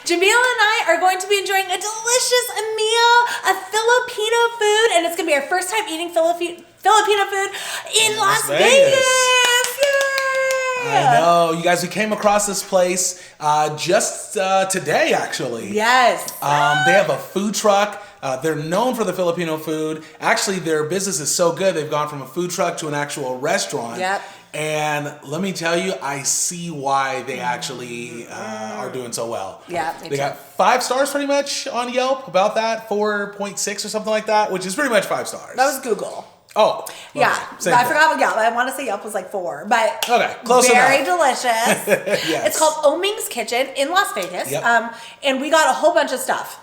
Jamila and I are going to be enjoying a delicious meal of Filipino food, and it's going to be our first time eating Filipino food in Las Vegas. Yay! I know. You guys, we came across this place just today, actually. Yes. They have a food truck. They're known for the Filipino food. Actually, their business is so good, they've gone from a food truck to an actual restaurant. Yep. And let me tell you, I see why they actually are doing so well. Yeah, they got 5 stars pretty much on Yelp, about that, 4.6 or something like that, which is pretty much 5 stars. That was Google. Oh. Yeah, okay. I forgot what Yelp. I want to say Yelp was like 4, but okay, close very enough. delicious. Yes. It's called Oming's Kitchen in Las Vegas. Yep. And we got a whole bunch of stuff.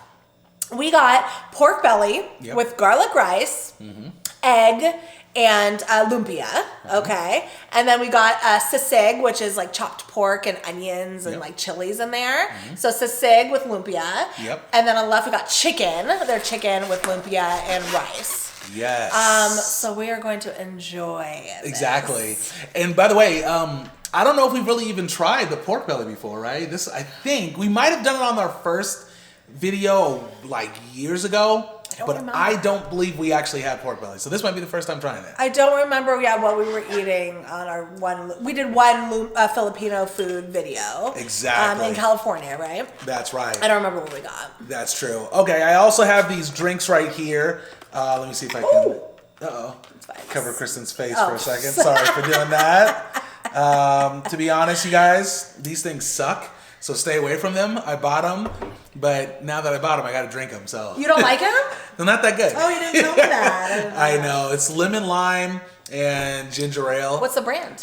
We got pork belly Yep. with garlic rice, egg, and lumpia, okay? And then we got sisig, which is like chopped pork and onions and like chilies in there. So sisig with lumpia. Yep. And then on the left we got chicken. They're chicken with lumpia and rice. Yes. So we are going to enjoy this. Exactly. And by the way, I don't know if we've really even tried the pork belly before, right? I think we might have done it on our first video like years ago, I don't believe we actually had pork belly. So this might be the first time trying it. I don't remember, what we were eating on our one. We did one Filipino food video. Exactly. In California, right? That's right. I don't remember what we got. That's true. Okay, I also have these drinks right here. Let me see if I can. Uh-oh. Cover Kristen's face for a second. Sorry for doing that. To be honest, you guys, these things suck. So stay away from them. I bought them, but now that I bought them, I got to drink them. So you don't like them? They're not that good. Oh, you didn't tell me that. I know. It's lemon lime and ginger ale. What's the brand?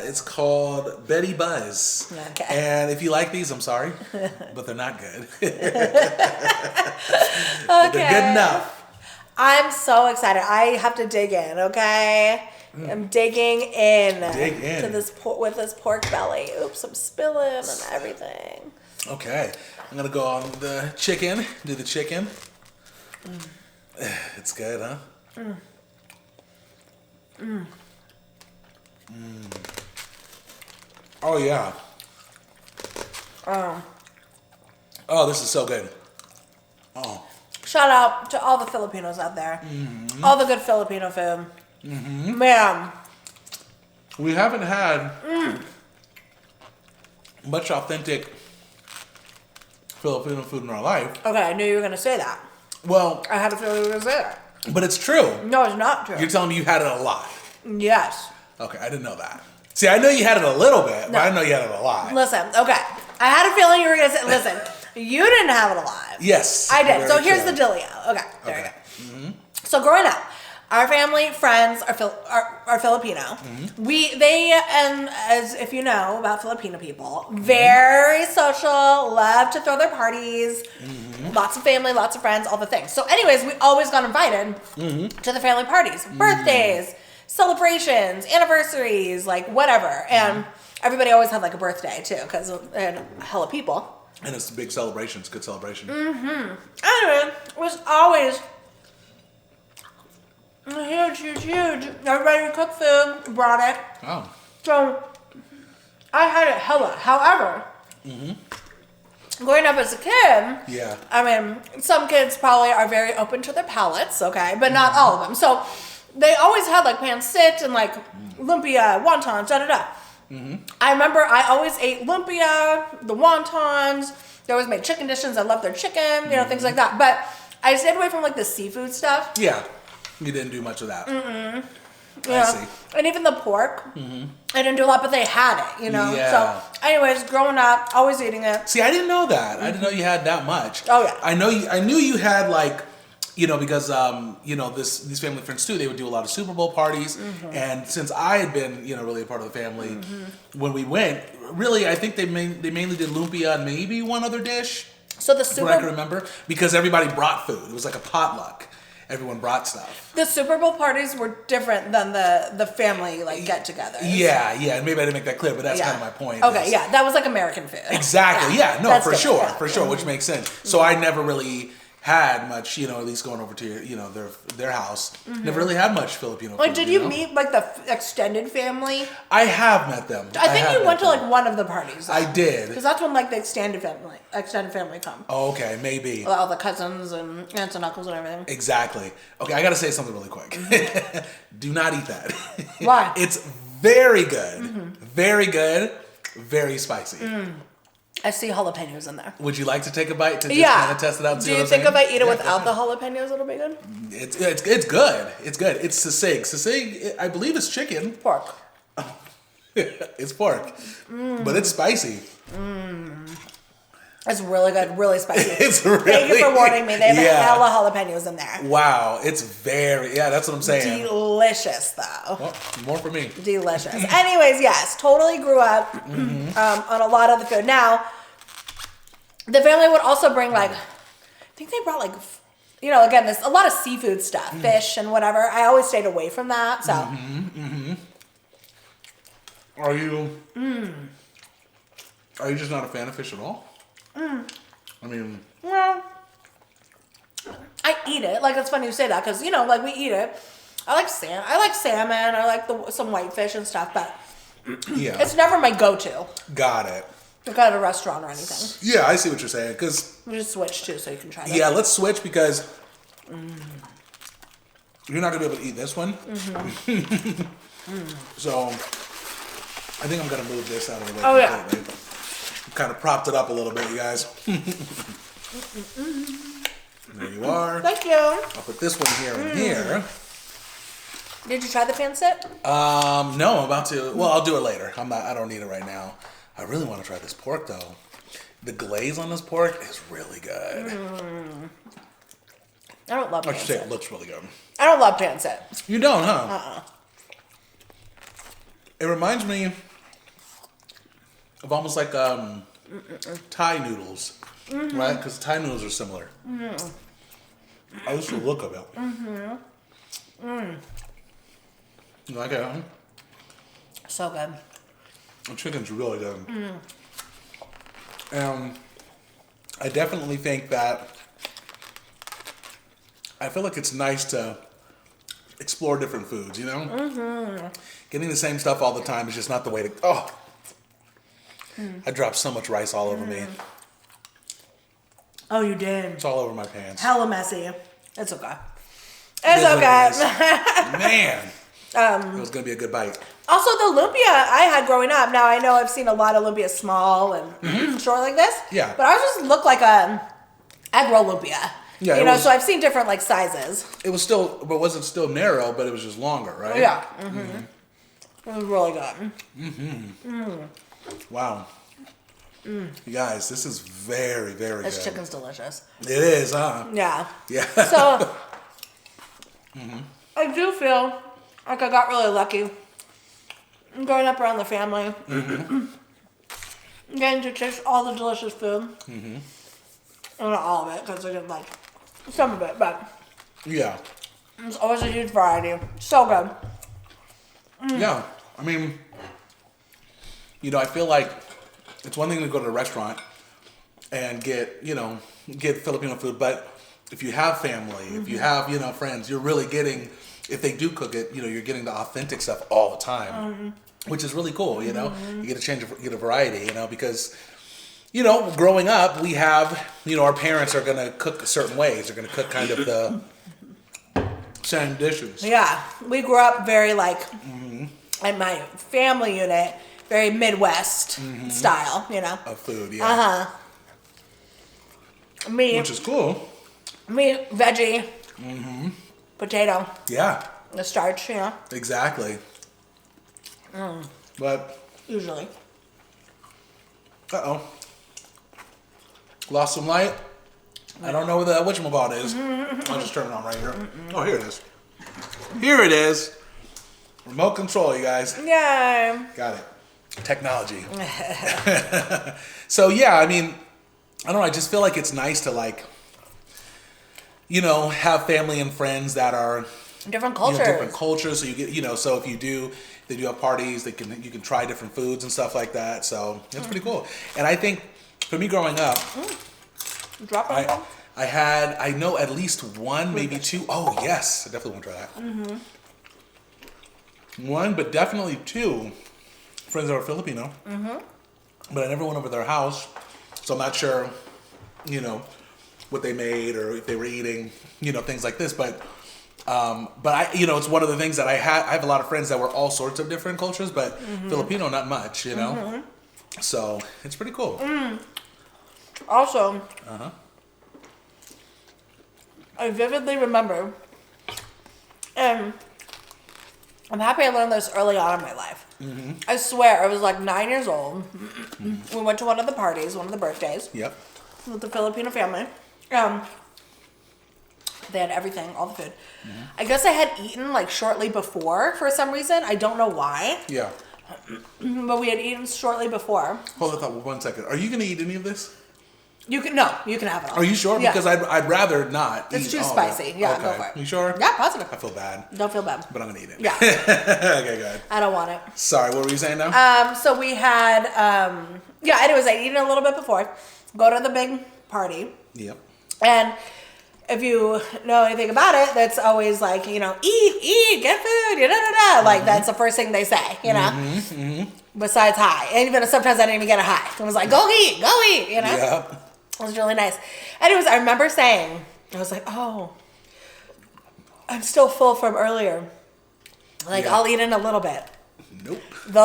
It's called Betty Buzz. Okay. And if you like these, I'm sorry, but they're not good. But they're good enough. I'm so excited. I have to dig in. Okay. I'm digging in. To this with this pork belly. Oops, I'm spilling and everything. Okay, I'm gonna go on the chicken. Do the chicken. It's good, huh? Oh yeah. Oh, this is so good. Oh. Shout out to all the Filipinos out there. All the good Filipino food. Man. We haven't had much authentic Filipino food in our life. Okay, I knew you were going to say that. Well, I had a feeling you were going to say that. But it's true. No, it's not true. You're telling me you had it a lot. Yes. Okay, I didn't know that. See, I know you had it a little bit, but I didn't know you had it a lot. Listen, okay. I had a feeling you were going to say, listen, you didn't have it a lot. Yes. I did. So here's the dealio. Okay, there you go. So growing up, our family, friends are Filipino. And as if you know about Filipino people, very social, love to throw their parties, lots of family, lots of friends, all the things. So anyways, we always got invited to the family parties, birthdays, celebrations, anniversaries, like whatever. And everybody always had like a birthday too, because hella people. And it's a big celebration. It's a good celebration. Anyway, it was always huge. Everybody would cook food, brought it. Oh. So I had it hella. However, growing up as a kid, I mean, some kids probably are very open to their palates, okay, but not all of them. So they always had like pancit and like lumpia, wontons, da-da-da. I remember I always ate lumpia, the wontons. They always made chicken dishes. I love their chicken, things like that. But I stayed away from like the seafood stuff. Yeah. You didn't do much of that. Yeah. I see. And even the pork, I didn't do a lot, but they had it, Yeah. So anyways, growing up, always eating it. See, I didn't know that. I didn't know you had that much. Oh, yeah. I knew you had like, because these family friends too, they would do a lot of Super Bowl parties, and since I had been really a part of the family when we went, really I think they mainly did lumpia and maybe one other dish. So the Super I can remember, because everybody brought food. It was like a potluck. Everyone brought stuff. The Super Bowl parties were different than the family like get-togethers. Yeah, and maybe I didn't make that clear, but that's kind of my point. Okay, that was like American food. Exactly. Yeah, no, that's for different. sure, which makes sense. So I never really had much, you know, at least going over to your, you know, their house. Never really had much Filipino Like, food. did you meet like the extended family? I have met them. I think you went to like one of the parties. I did. Because that's when like the extended family come. Oh, okay, maybe. All the cousins and aunts and uncles and everything. Exactly. Okay, I gotta say something really quick. Do not eat that. Why? It's very good. Very good. Very spicy. I see jalapenos in there. Would you like to take a bite to just kind of test it out? And Do you think if I eat it without the jalapenos, it'll be good? It's good. It's good. It's sisig. Sisig, I believe, is chicken. Pork. It's pork, but it's spicy. It's really good, really spicy. It's really. Thank you for warning me. They have a hell of jalapenos in there. Wow, it's very. Yeah, that's what I'm saying. Delicious, though. Well, more for me. Delicious. Anyways, yes, totally grew up on a lot of the food. Now, the family would also bring like, I think they brought like, you know, again, there's a lot of seafood stuff, fish and whatever. I always stayed away from that. So, Are you just not a fan of fish at all? I mean, well, I eat it. Like, it's funny you say that because, you know, like we eat it. I like salmon. I like some whitefish and stuff, but yeah, it's never my go-to. Got it. To go to a restaurant or anything. Yeah, I see what you're saying. Because we just switch too, so you can try that. Yeah, let's switch because you're not gonna be able to eat this one. So I think I'm gonna move this out of the way. Oh yeah. Kind of propped it up a little bit, you guys. There you are. Thank you. I'll put this one here and here. Did you try the pancit? No, I'm about to. Well, I'll do it later. I don't need it right now. I really want to try this pork though. The glaze on this pork is really good. I don't love pancit. I should say it looks really good. I don't love pancit. You don't, huh? It reminds me of almost like Thai noodles, right? Because Thai noodles are similar. I just the look of it. You like it, huh? So good. The chicken's really good. I definitely think that I feel like it's nice to explore different foods, you know? Getting the same stuff all the time is just not the way to... Oh! I dropped so much rice all over me. Oh, you did? It's all over my pants. Hella messy. It's okay. It's okay. Man! It was going to be a good bite. Also, the lumpia I had growing up, now I know I've seen a lot of lumpia small and short like this. Yeah. But ours just looked like a egg roll lumpia. Yeah, you know, so I've seen different like sizes. It was still, but wasn't still narrow, but it was just longer, right? Yeah. It was really good. Wow. You guys, this is very, very good. This chicken's delicious. It is, huh? Yeah. Yeah. So, I do feel like I got really lucky growing up around the family. Getting to taste all the delicious food. Well, not all of it, because I didn't like some of it, but Yeah. it's always a huge variety. So good. Yeah. I mean, you know, I feel like it's one thing to go to a restaurant and get Filipino food, but if you have family, if you have, friends, you're really getting, if they do cook it, you're getting the authentic stuff all the time, which is really cool, you get a variety, because, growing up, we have, our parents are going to cook certain ways. They're going to cook kind of the same dishes. Yeah. We grew up very in my family unit, very Midwest style, Of food, yeah. Meat. Which is cool. Meat, veggie, potato. Yeah. The starch, Exactly. But. Usually. Uh-oh. Lost some light. I don't know where the whatchamacallit is. I'll just turn it on right here. Oh, here it is. Here it is. Remote control, you guys. Yay. Got it. Technology. So, yeah, I mean, I don't know. I just feel like it's nice to, have family and friends that are different cultures. Different cultures. So you get, so if they do have parties, you can try different foods and stuff like that. So it's pretty cool. And I think for me growing up, I know at least one, maybe two. Oh, yes. I definitely want to try that. One, but definitely two friends that are Filipino. But I never went over their house, so I'm not sure, what they made or if they were eating, things like this. But I, it's one of the things that I have a lot of friends that were all sorts of different cultures, but Filipino, not much, So it's pretty cool. Also, I vividly remember, and I'm happy I learned this early on in my life. I swear, I was like 9 years old. We went to one of the parties, one of the birthdays. Yep. With the Filipino family. They had everything, all the food. I guess I had eaten like shortly before for some reason. I don't know why. Yeah. But we had eaten shortly before. Hold on 1 second. Are you going to eat any of this? You can have it all. Are you sure? Yeah. Because I'd rather not. It's eat too all spicy. Of it. Yeah, okay. go for it. You sure? Yeah, positive. I feel bad. Don't feel bad. But I'm gonna eat it. Yeah. Okay, good. I don't want it. Sorry, what were you saying now? So we had anyways, I'd eaten a little bit before. Go to the big party. Yep. And if you know anything about it, that's always like, eat, get food, Like, that's the first thing they say, Besides hi. And even sometimes I didn't even get a hi. It was like, go eat, Yep. It was really nice. Anyways, I remember saying, I was like, oh, I'm still full from earlier. Like, I'll eat in a little bit. Nope. The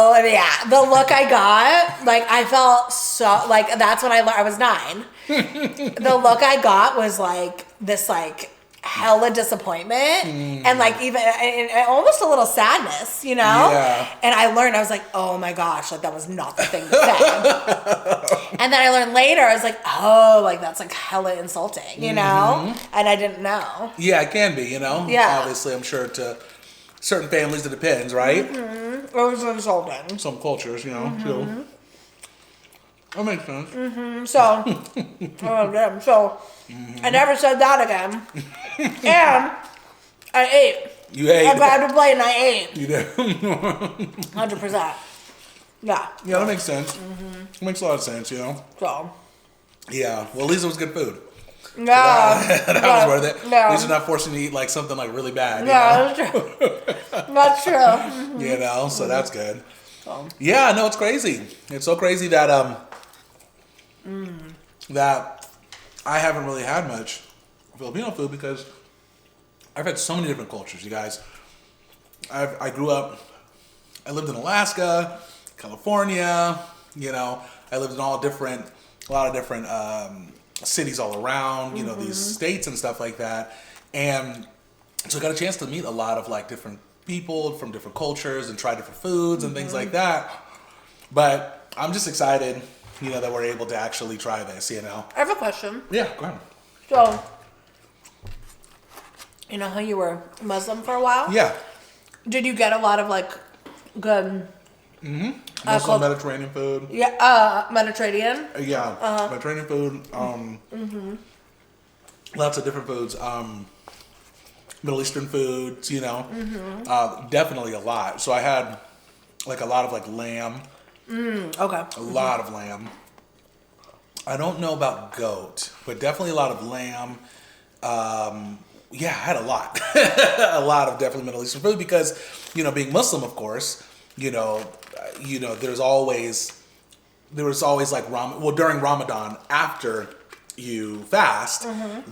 look I got, like, I felt so, like, that's when I was 9. The look I got was like this, like, hella disappointment and like even and almost a little sadness, Yeah. And I learned, I was like, oh my gosh, like that was not the thing to say. And then I learned later, I was like, oh, like that's like hella insulting, And I didn't know. Yeah, it can be, Yeah. Obviously, I'm sure to certain families it depends, right? It was insulting. Some cultures, so that makes sense. So, I never said that again. And I ate. You ate. I grabbed a plate and I ate. You did. 100%. Yeah. Yeah, that makes sense. It makes a lot of sense, So. Yeah. Well, at least it was good food. Yeah. That was worth it. Yeah. At least you're not forcing you to eat like something like really bad. Yeah, that's true. That's true. So that's good. So. Yeah, no, it's crazy. It's so crazy that that I haven't really had much Filipino food because I've had so many different cultures, you guys. I grew up, I lived in Alaska, California, I lived in a lot of different cities all around, these states and stuff like that. And so I got a chance to meet a lot of like different people from different cultures and try different foods and things like that. But I'm just excited, that we're able to actually try this, I have a question. Yeah, go ahead. So, you know how you were Muslim for a while? Yeah. Did you get a lot of like good Muslim Mediterranean food. Yeah, Mediterranean? Yeah, Mediterranean food. Lots of different foods. Middle Eastern foods, definitely a lot. So I had like a lot of like lamb. Okay. A lot of lamb. I don't know about goat, but definitely a lot of lamb. Yeah, I had a lot. A lot of definitely Middle Eastern food because, being Muslim, of course, there was always like during Ramadan, after you fast,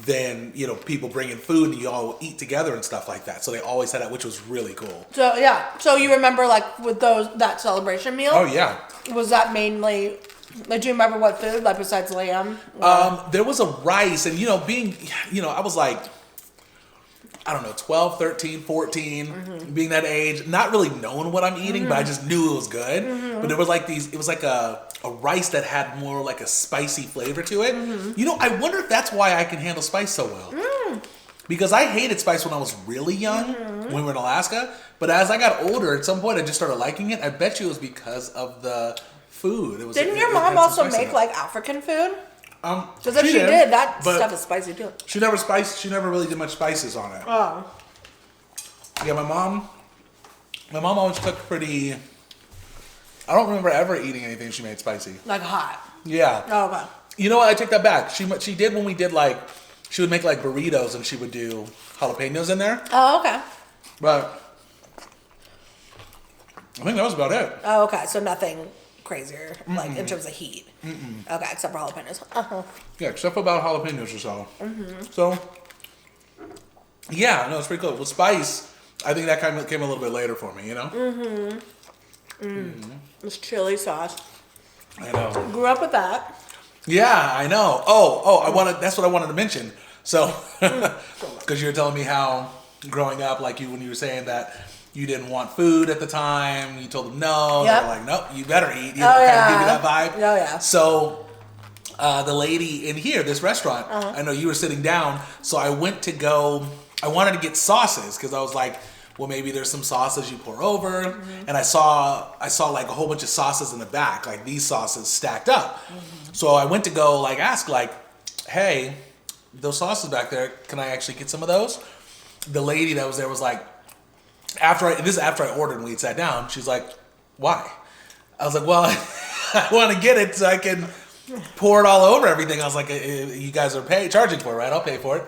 then, people bring in food and you all eat together and stuff like that. So they always had that, which was really cool. So, yeah. So you remember like with that celebration meal? Oh, yeah. Was that mainly, like, do you remember what food, like besides lamb? There was a rice and, I was like, I don't know, 12, 13, 14, being that age, not really knowing what I'm eating, but I just knew it was good. But there was like it was like a rice that had more like a spicy flavor to it. I wonder if that's why I can handle spice so well. Because I hated spice when I was really young, when we were in Alaska. But as I got older, at some point I just started liking it. I bet you it was because of the food. Didn't your mom also make like African food? Because if she did, that stuff is spicy too. She never really did much spices on it. Oh. Yeah, my mom always cooked pretty. I don't remember ever eating anything she made spicy. Like hot. Yeah. Oh, okay. You know what? I take that back. She did when we did like she would make like burritos and she would do jalapenos in there. Oh, okay. But I think that was about it. Oh, okay. So nothing crazier, like in terms of heat. Okay, except for jalapenos. Yeah, except for about jalapenos or so. So, yeah, no, it's pretty cool. With spice, I think that kind of came a little bit later for me, you know? This chili sauce. I know. Grew up with that. Yeah, I know. That's what I wanted to mention. So, because you were telling me how growing up, like when you were saying that you didn't want food at the time, you told them no. Yep. They're like, nope, you better eat. You know, kind of give you that vibe. Oh, yeah. So, the lady in here, this restaurant, I know you were sitting down, so I wanted to get sauces because I was like, well, maybe there's some sauces you pour over, and I saw like a whole bunch of sauces in the back, like these sauces stacked up. So I went to go like ask like, hey, those sauces back there, can I actually get some of those? The lady that was there was like, after I ordered and we sat down, she's like, why? I was like, well, I want to get it so I can pour it all over everything. I was like, you guys are charging for it, right? I'll pay for it.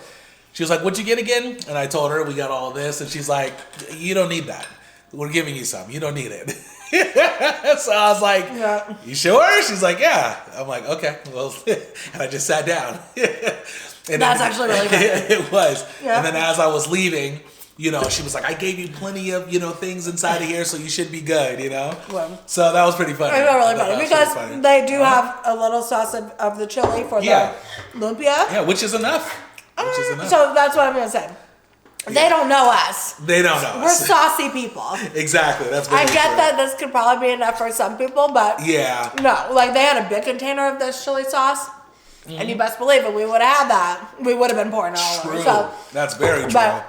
She was like, what'd you get again? And I told her we got all of this. And she's like, you don't need that. We're giving you some. You don't need it. So I was like, you sure? She's like, yeah. I'm like, okay. Well, and I just sat down. And That's actually really good. It was. Yeah. And then as I was leaving, you know, she was like, I gave you plenty of, you know, things inside of here, so you should be good, you know? Well, so that was pretty funny. It's really funny because they do have a little sauce of the chili for the lumpia. Yeah, which is enough. So that's what I'm going to say. They don't know us. They don't know us. We're saucy people. Exactly. That's I get that this could probably be enough for some people, but yeah. No, like they had a big container of this chili sauce, and you best believe it, we would have had that. We would have been pouring it all over. So, that's very true. But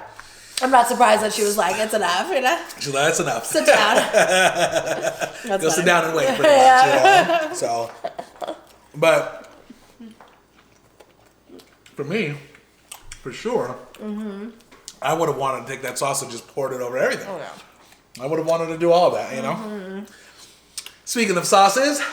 I'm not surprised that she was like, it's enough, you know? She's like, that's enough. Sit down. Go sit down and wait, pretty much. You know? So, but for me, for sure, I would have wanted to take that sauce and just poured it over everything. Oh, yeah. I would have wanted to do all of that, you know? Speaking of sauces,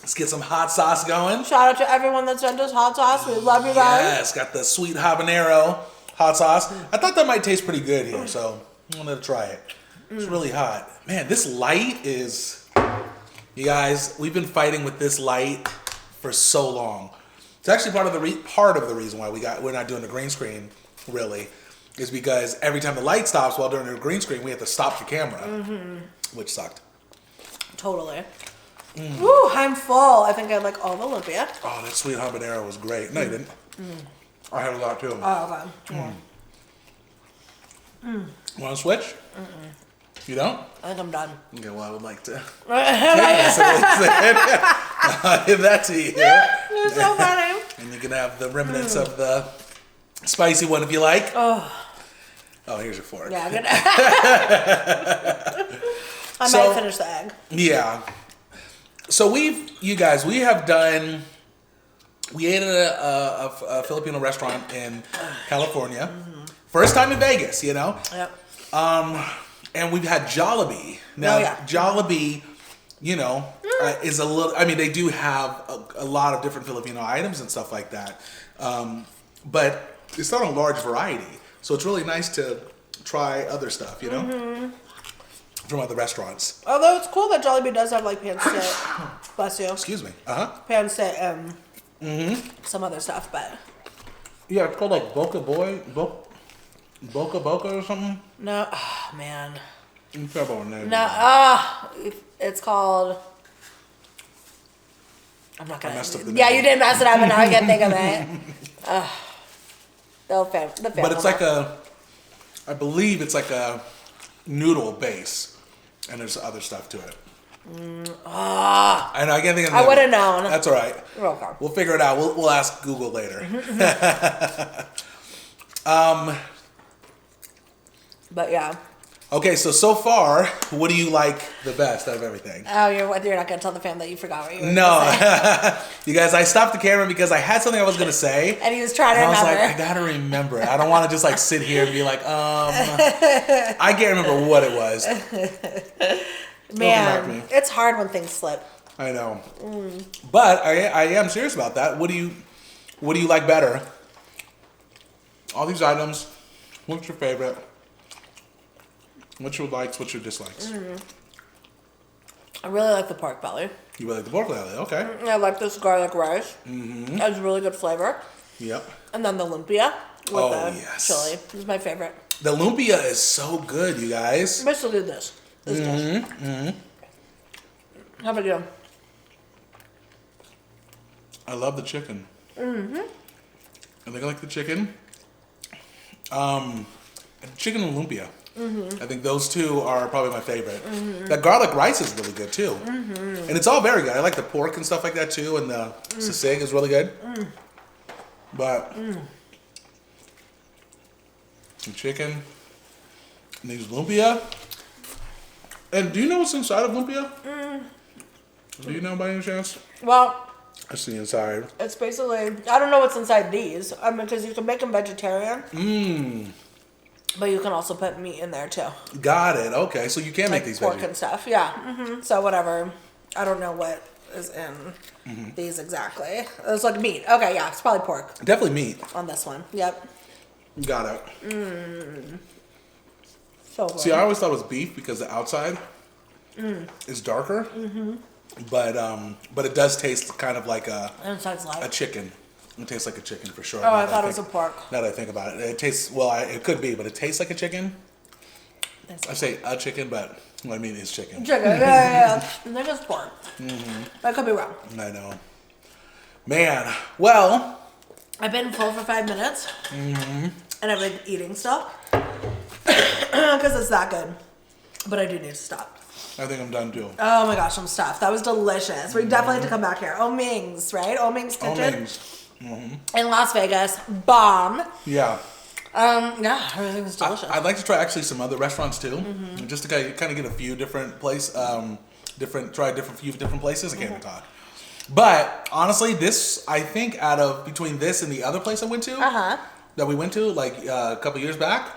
let's get some hot sauce going. Shout out to everyone that sent us hot sauce. We love you guys. Yes, got the sweet habanero hot sauce. I thought that might taste pretty good here, so I wanted to try it. It's really hot. Man, this light is... You guys, we've been fighting with this light for so long. It's actually part of the reason why we're not doing the green screen, really, is because every time the light stops while doing the green screen, we have to stop the camera, which sucked. Totally. Woo, I'm full. I think I like all the lumpia. Oh, that sweet habanero was great. No, you didn't. I had a lot too. Oh, okay. Want to switch? You don't? I think I'm done. Okay, well, I would like to. I'll give that to you. You're so funny. And you can have the remnants of the spicy one if you like. Oh, here's your fork. Yeah, good. I might finish the egg. Yeah. So we have done. We ate at a Filipino restaurant in California. First time in Vegas, you know. Yep. And we've had Jollibee. Now, Jollibee, you know, is a little. I mean, they do have a lot of different Filipino items and stuff like that, but it's not a large variety. So it's really nice to try other stuff, you know, from other restaurants. Although it's cool that Jollibee does have like pancit. Bless you. Excuse me. Pancit some other stuff, but yeah, it's called like Boca or something. No, oh, man. Terrible name. No, it's called. I'm not gonna. I messed up the yeah, name. you did mess it up, and now I can't think of it. The family. But it's like I believe it's like a noodle base, and there's other stuff to it. I know, I can't think of the name. I would have known. That's all right. Okay. We'll figure it out. We'll ask Google later. But yeah. Okay, so far, what do you like the best out of everything? Oh, you're not going to tell the fam that you forgot what you were No. going to say. You guys, I stopped the camera because I had something I was going to say. And he was trying to remember. I was like, I got to remember it. I don't want to just like sit here and be like, I can't remember what it was. Man, it's hard when things slip. I know. But I am serious about that. What do you like better? all these items. What's your favorite? What's your likes? What's your dislikes? I really like the pork belly. You really like the pork belly? Okay. I like this garlic rice. It has really good flavor. Yep. And then the lumpia with the yes. chili. This is my favorite. The lumpia is so good, you guys. Basically this. This dish. How about you? I love the chicken. I think I like the chicken. Chicken and lumpia. I think those two are probably my favorite. That garlic rice is really good too. And it's all very good. I like the pork and stuff like that too. And the sisig is really good. But some chicken and these lumpia. And do you know what's inside of lumpia? Do you know by any chance? Well, I see inside. it's basically, I don't know what's inside these. Because you can make them vegetarian. But you can also put meat in there too. Got it. Okay, so you can make these pork veggies. and stuff. Yeah. So whatever. I don't know what is in these exactly. It's like meat. Okay, yeah, it's probably pork Definitely meat. on this one. Yep. Got it. So good. See, I always thought it was beef because the outside is darker. But it does taste kind of like Inside's light. a chicken. It tastes like a chicken for sure. Oh, I thought it was a pork. Now that I think about it, it tastes it could be, but it tastes like a chicken. I say a chicken, but what I mean is chicken. Chicken, yeah. I think it's pork. I could be wrong. I know. Man, well. I've been full for 5 minutes. And I've been eating stuff. Because it's that good. But I do need to stop. I think I'm done too. Oh my gosh, I'm stuffed. That was delicious. We definitely have to come back here. Oming's, right? Oming's Kitchen. Oming's. In Las Vegas. Bomb. Yeah. Yeah, everything was delicious. I'd like to try actually some other restaurants too, just to kind of get a few different places. Few different places. I can't even talk. But honestly, this I think between this and the other place I went to, that we went to like a couple years back,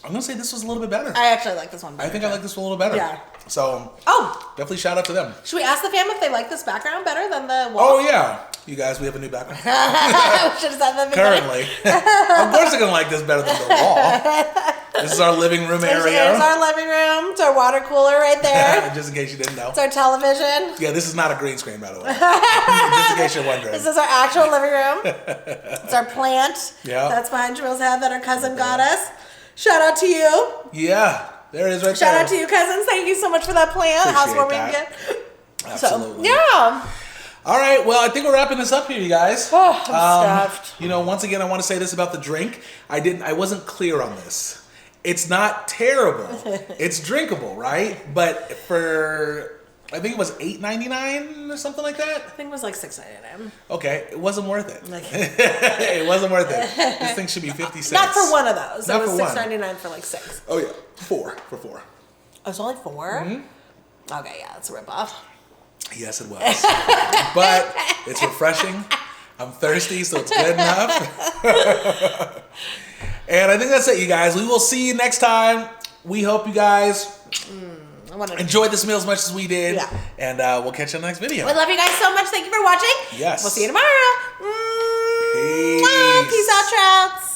I'm gonna say this was a little bit better. I actually like this one better. I think I like this one a little better. Yeah. So definitely shout out to them. Should we ask the fam if they like this background better than the wall? Oh yeah, you guys, we have a new background. Should have said that Currently, of course they're gonna like this better than the wall. This is our living room area. Here's our living room. It's our water cooler right there. Just in case you didn't know. It's our television. Yeah, this is not a green screen, by the way. Just in case you're wondering. This is our actual living room. It's our plant. Yeah. That's behind Jewel's head that our cousin got us. Shout out to you. Yeah, there it is right there. Shout out to you, cousins. Thank you so much for that plant. Housewarming that. gift. Absolutely. So, yeah. All right, well, I think we're wrapping this up here, you guys. Oh, I'm stuffed. Once again, I want to say this about the drink. I wasn't clear on this. It's not terrible. It's drinkable, right? But I think it was $8.99 or something like that. I think it was like $6.99. Okay, it wasn't worth it. It wasn't worth it. This thing should be 50 cents. Not for one of those. Not it was for one. $6.99 for like 6. Oh yeah, 4 for 4. Oh, it's only 4? Okay, yeah, that's a ripoff. Yes, it was. But it's refreshing. I'm thirsty, so it's good enough. And I think that's it, you guys. We will see you next time. We hope you guys enjoyed this meal as much as we did. Yeah. And we'll catch you in the next video. We love you guys so much. Thank you for watching. Yes. We'll see you tomorrow. Peace. Peace out, Trouts.